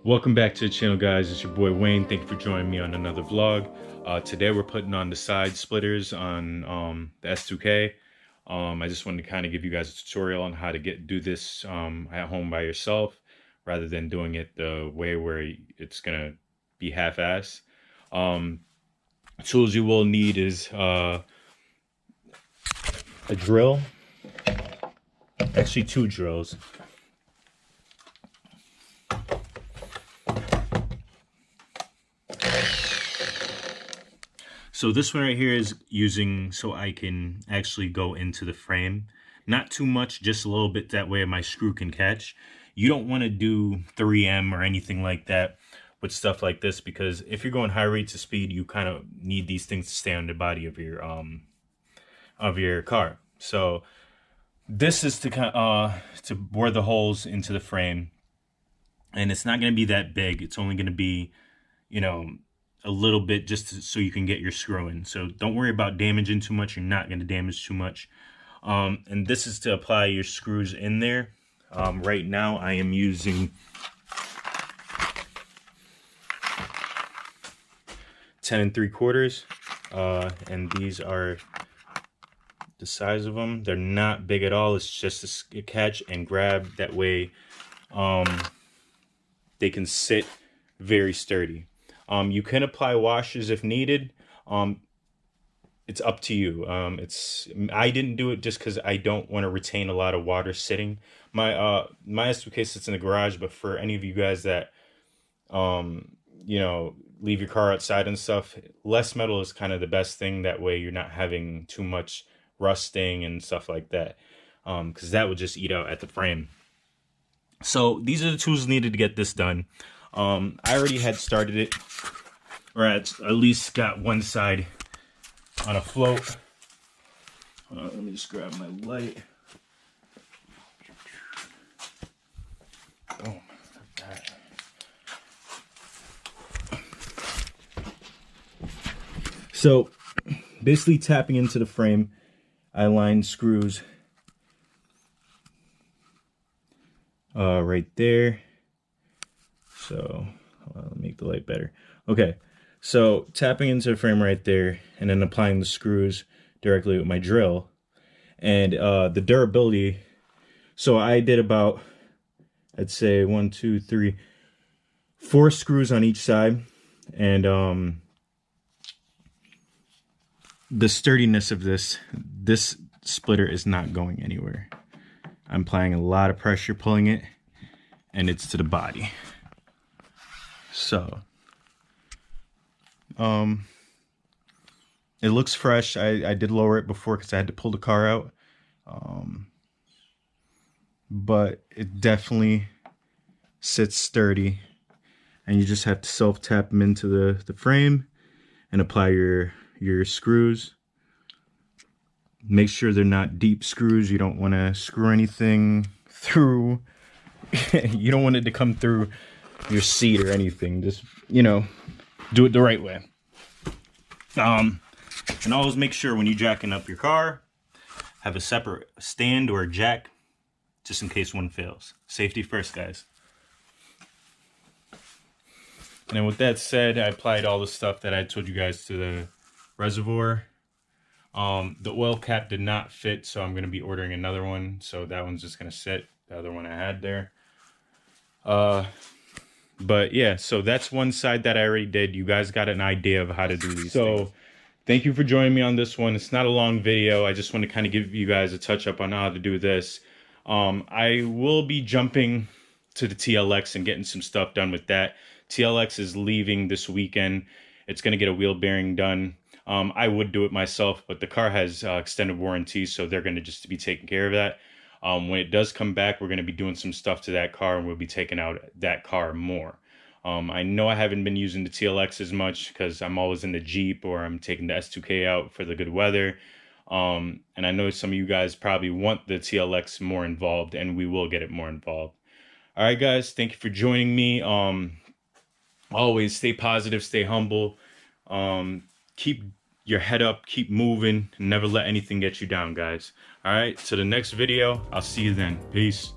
Welcome back to the channel, guys. It's your boy Wayne. Thank you for joining me on another vlog. Today we're putting on the side splitters on the S2k. I just wanted to kind of give you guys a tutorial on how to do this at home by yourself rather than doing it the way where it's gonna be half-ass. Tools you will need is a drill, actually 2 drills. So this one right here is using so I can actually go into the frame. Not too much, just a little bit, that way my screw can catch. You don't want to do 3M or anything like that with stuff like this, because if you're going high rates of speed, you kind of need these things to stay on the body of your car. So this is to bore the holes into the frame, and it's not going to be that big. It's only going to be, you know, a little bit, just so you can get your screw in. So don't worry about damaging too much. You're not going to damage too much. And this is to apply your screws in there. Right now I am using 10 3/4, and these are the size of them. They're not big at all. It's just a catch and grab. That way they can sit very sturdy. You can apply washers if needed. It's up to you. I didn't do it just because I don't want to retain a lot of water sitting. My S2k sits in the garage, but for any of you guys that you know, leave your car outside and stuff, less metal is kind of the best thing. That way you're not having too much rusting and stuff like that, because that would just eat out at the frame. So these are the tools needed to get this done. I already had started it, or at least got one side on a float. Let me just grab my light. Boom. Like that. So basically tapping into the frame, I lined screws right there. So I'll make the light better. Okay, so tapping into the frame right there, and then applying the screws directly with my drill. And the durability, so I did about, I'd say 1, 2, 3, 4 screws on each side. And the sturdiness of this splitter is not going anywhere. I'm applying a lot of pressure pulling it, and it's to the body. So it looks fresh. I did lower it before because I had to pull the car out, but it definitely sits sturdy, and you just have to self tap them into the frame and apply your screws. Make sure they're not deep screws. You don't want to screw anything through. You don't want it to come through your seat or anything. Just, you know, do it the right way. And always make sure when you're jacking up your car, have a separate stand or a jack, just in case one fails. Safety first, guys. And then with that said, I applied all the stuff that I told you guys to the reservoir. The oil cap did not fit, so I'm going to be ordering another one. So that one's just going to sit. The other one I had there. But yeah, so that's one side that I already did. You guys got an idea of how to do these things. Thank you for joining me on this one. It's not a long video. I just want to kind of give you guys a touch up on how to do this. I will be jumping to the TLX and getting some stuff done with that. TLX is leaving this weekend. It's going to get a wheel bearing done. I would do it myself, but the car has extended warranty, so they're going to just be taking care of that. When it does come back, we're going to be doing some stuff to that car, and we'll be taking out that car more. I know I haven't been using the TLX as much because I'm always in the Jeep, or I'm taking the S2k out for the good weather. And I know some of you guys probably want the TLX more involved, and we will get it more involved. All right, guys, thank you for joining me. Always stay positive, stay humble. Keep your head up, keep moving, and never let anything get you down, guys. All right, so the next video, I'll see you then. Peace.